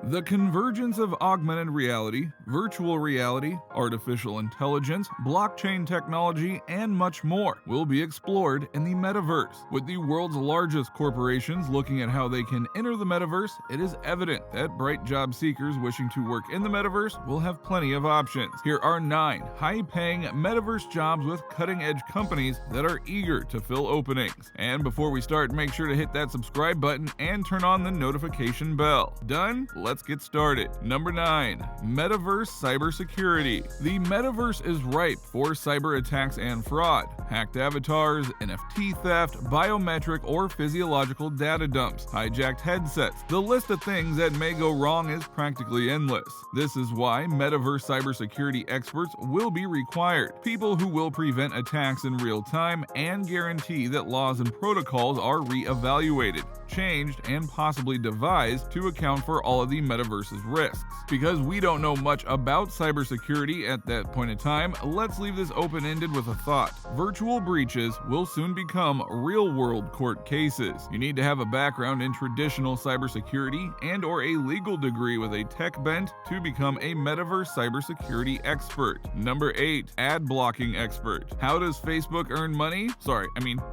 The convergence of augmented reality, virtual reality, artificial intelligence, blockchain technology, and much more will be explored in the Metaverse. With the world's largest corporations looking at how they can enter the Metaverse, it is evident that bright job seekers wishing to work in the Metaverse will have plenty of options. Here are 9 high-paying Metaverse jobs with cutting-edge companies that are eager to fill openings. And before we start, make sure to hit that subscribe button and turn on the notification bell. Done? Let's get started. Number 9. Metaverse cybersecurity. The Metaverse is ripe for cyber attacks and fraud. Hacked avatars, NFT theft, biometric or physiological data dumps, hijacked headsets. The list of things that may go wrong is practically endless. This is why Metaverse cybersecurity experts will be required. People who will prevent attacks in real time and guarantee that laws and protocols are re-evaluated, changed, and possibly devised to account for all of the Metaverse's risks. Because we don't know much about cybersecurity at that point in time, let's leave this open-ended with a thought. Virtual breaches will soon become real-world court cases. You need to have a background in traditional cybersecurity and or a legal degree with a tech bent to become a Metaverse cybersecurity expert. Number 8. Ad blocking expert. How does Facebook earn money?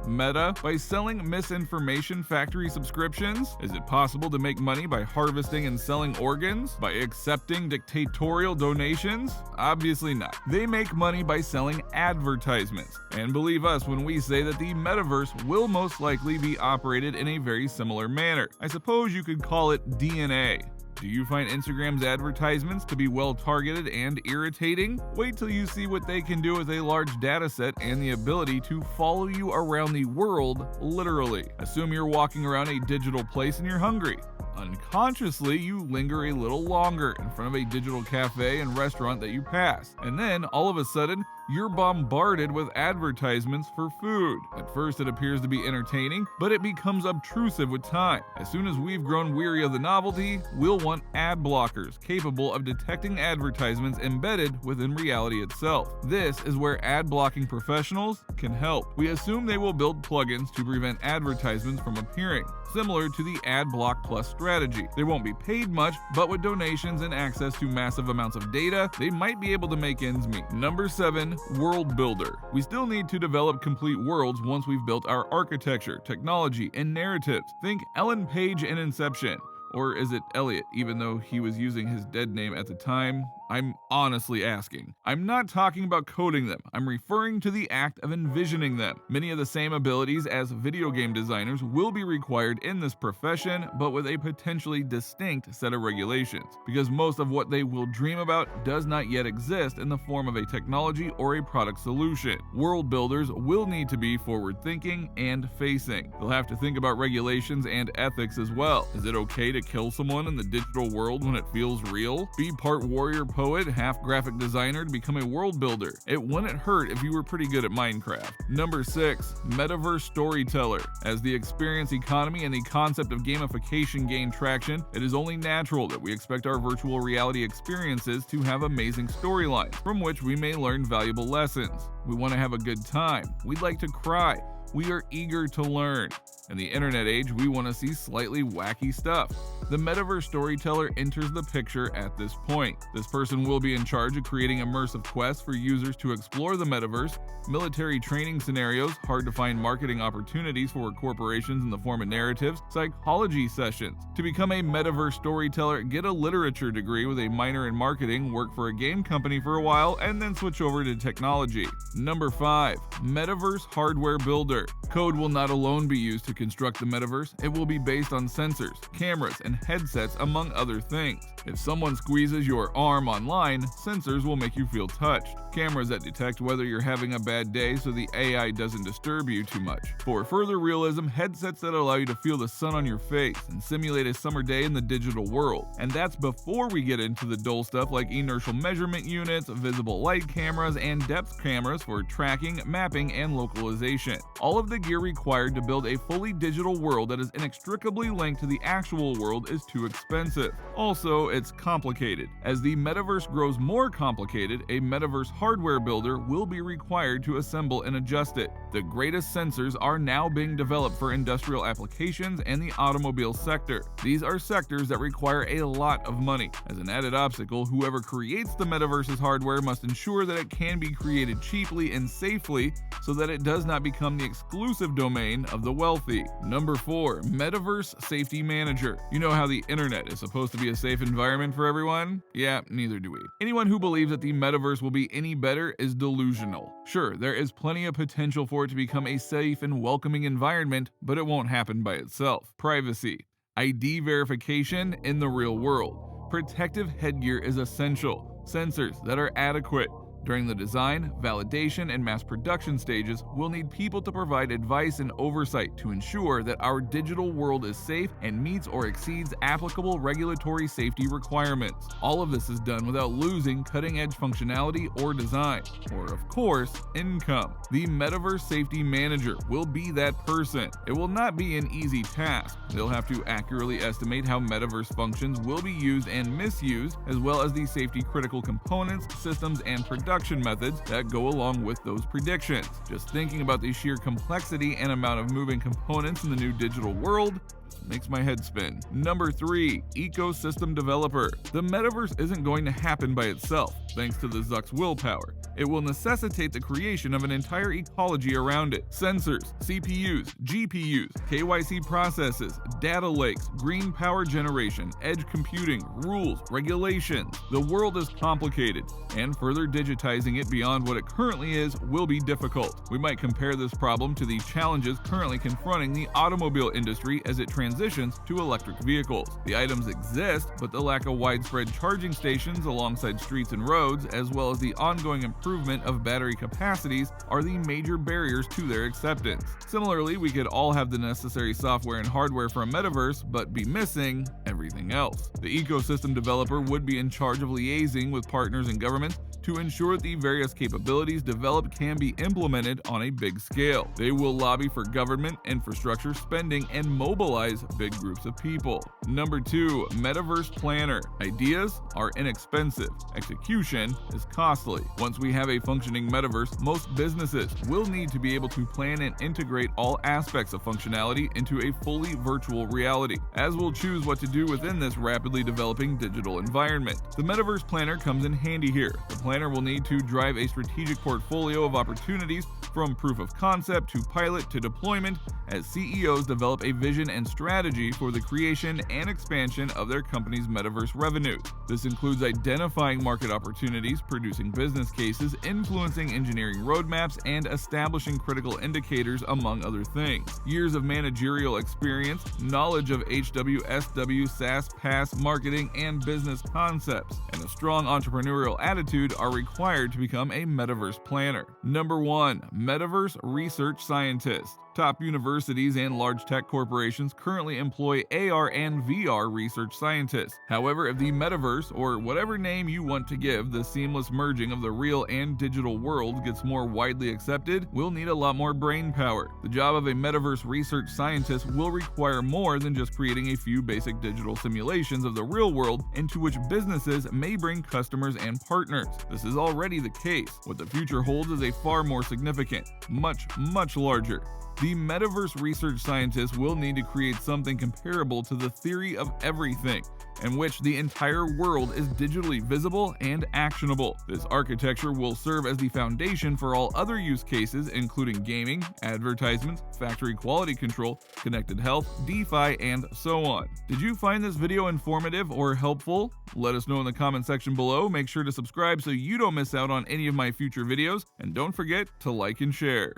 Meta. By selling misinformation factory subscriptions? Is it possible to make money by harvesting and selling organs? By accepting dictatorial donations? Obviously not. They make money by selling advertisements. And believe us when we say that the Metaverse will most likely be operated in a very similar manner. I suppose you could call it DNA. Do you find Instagram's advertisements to be well targeted and irritating? Wait till you see what they can do with a large data set and the ability to follow you around the world, literally. Assume you're walking around a digital place and you're hungry. Unconsciously, you linger a little longer in front of a digital cafe and restaurant that you pass. And then, all of a sudden, you're bombarded with advertisements for food. At first, it appears to be entertaining, but it becomes obtrusive with time. As soon as we've grown weary of the novelty, we'll want ad blockers capable of detecting advertisements embedded within reality itself. This is where ad blocking professionals can help. We assume they will build plugins to prevent advertisements from appearing, similar to the Ad Block Plus strategy. They won't be paid much, but with donations and access to massive amounts of data, they might be able to make ends meet. Number 7. World builder. We still need to develop complete worlds once we've built our architecture, technology, and narratives. Think Ellen Page in Inception. Or is it Elliot, even though he was using his dead name at the time? I'm honestly asking. I'm not talking about coding them. I'm referring to the act of envisioning them. Many of the same abilities as video game designers will be required in this profession, but with a potentially distinct set of regulations, because most of what they will dream about does not yet exist in the form of a technology or a product solution. World builders will need to be forward-thinking and facing. They'll have to think about regulations and ethics as well. Is it okay to kill someone in the digital world when it feels real? Be part warrior poet, half graphic designer to become a world builder. It wouldn't hurt if you were pretty good at Minecraft. Number 6. Metaverse storyteller. As the experience economy and the concept of gamification gain traction, it is only natural that we expect our virtual reality experiences to have amazing storylines from which we may learn valuable lessons. We want to have a good time. We'd like to cry. We are eager to learn. In the internet age, we want to see slightly wacky stuff. The Metaverse storyteller enters the picture at this point. This person will be in charge of creating immersive quests for users to explore the Metaverse, military training scenarios, hard-to-find marketing opportunities for corporations in the form of narratives, psychology sessions. To become a Metaverse storyteller, get a literature degree with a minor in marketing, work for a game company for a while, and then switch over to technology. Number 5. Metaverse hardware builder. Code will not alone be used to construct the Metaverse. It will be based on sensors, cameras, and headsets, among other things. If someone squeezes your arm online, sensors will make you feel touched. Cameras that detect whether you're having a bad day so the AI doesn't disturb you too much. For further realism, headsets that allow you to feel the sun on your face and simulate a summer day in the digital world. And that's before we get into the dull stuff like inertial measurement units, visible light cameras, and depth cameras for tracking, mapping, and localization. All all of the gear required to build a fully digital world that is inextricably linked to the actual world is too expensive. Also, it's complicated. As the metaverse grows more complicated, a metaverse hardware builder will be required to assemble and adjust it. The greatest sensors are now being developed for industrial applications and the automobile sector. These are sectors that require a lot of money. As an added obstacle, whoever creates the metaverse's hardware must ensure that it can be created cheaply and safely so that it does not become the exclusive domain of the wealthy. Number 4. Metaverse Safety Manager. You know how the internet is supposed to be a safe environment for everyone? Yeah, neither do we. Anyone who believes that the metaverse will be any better is delusional. Sure, there is plenty of potential for it to become a safe and welcoming environment, but it won't happen by itself. Privacy. ID verification in the real world. Protective headgear is essential. Sensors that are adequate. During the design, validation, and mass production stages, we'll need people to provide advice and oversight to ensure that our digital world is safe and meets or exceeds applicable regulatory safety requirements. All of this is done without losing cutting-edge functionality or design, or of course, income. The Metaverse Safety Manager will be that person. It will not be an easy task. They'll have to accurately estimate how metaverse functions will be used and misused, as well as the safety-critical components, systems, and production methods that go along with those predictions. Just thinking about the sheer complexity and amount of moving components in the new digital world makes my head spin. Number 3. Ecosystem Developer. The metaverse isn't going to happen by itself, thanks to the Zuck's willpower. It will necessitate the creation of an entire ecology around it. Sensors, CPUs, GPUs, KYC processes, data lakes, green power generation, edge computing, rules, regulations. The world is complicated, and further digitizing it beyond what it currently is will be difficult. We might compare this problem to the challenges currently confronting the automobile industry as it transitions to electric vehicles. The items exist, but the lack of widespread charging stations alongside streets and roads, as well as the ongoing improvement of battery capacities, are the major barriers to their acceptance. Similarly, we could all have the necessary software and hardware for a metaverse, but be missing everything else. The ecosystem developer would be in charge of liaising with partners and governments to ensure that the various capabilities developed can be implemented on a big scale. They will lobby for government, infrastructure spending, and mobilize big groups of people. Number 2. Metaverse Planner. Ideas are inexpensive. Execution is costly. Once we have a functioning metaverse, most businesses will need to be able to plan and integrate all aspects of functionality into a fully virtual reality, as we'll choose what to do within this rapidly developing digital environment. The Metaverse Planner comes in handy here. The planner will need to drive a strategic portfolio of opportunities from proof of concept to pilot to deployment as CEOs develop a vision and strategy for the creation and expansion of their company's metaverse revenues. This includes identifying market opportunities, producing business cases, influencing engineering roadmaps, and establishing critical indicators, among other things. Years of managerial experience, knowledge of HWSW, SaaS, PaaS, marketing, and business concepts, and a strong entrepreneurial attitude are required to become a metaverse planner. Number 1. Metaverse Research Scientist. Top universities and large tech corporations currently employ AR and VR research scientists. However, if the metaverse, or whatever name you want to give the seamless merging of the real and digital world, gets more widely accepted, we'll need a lot more brain power. The job of a metaverse research scientist will require more than just creating a few basic digital simulations of the real world into which businesses may bring customers and partners. This is already the case. What the future holds is a far more significant, much larger. The metaverse research scientists will need to create something comparable to the theory of everything, in which the entire world is digitally visible and actionable. This architecture will serve as the foundation for all other use cases, including gaming, advertisements, factory quality control, connected health, DeFi, and so on. Did you find this video informative or helpful? Let us know in the comment section below. Make sure to subscribe so you don't miss out on any of my future videos, and don't forget to like and share.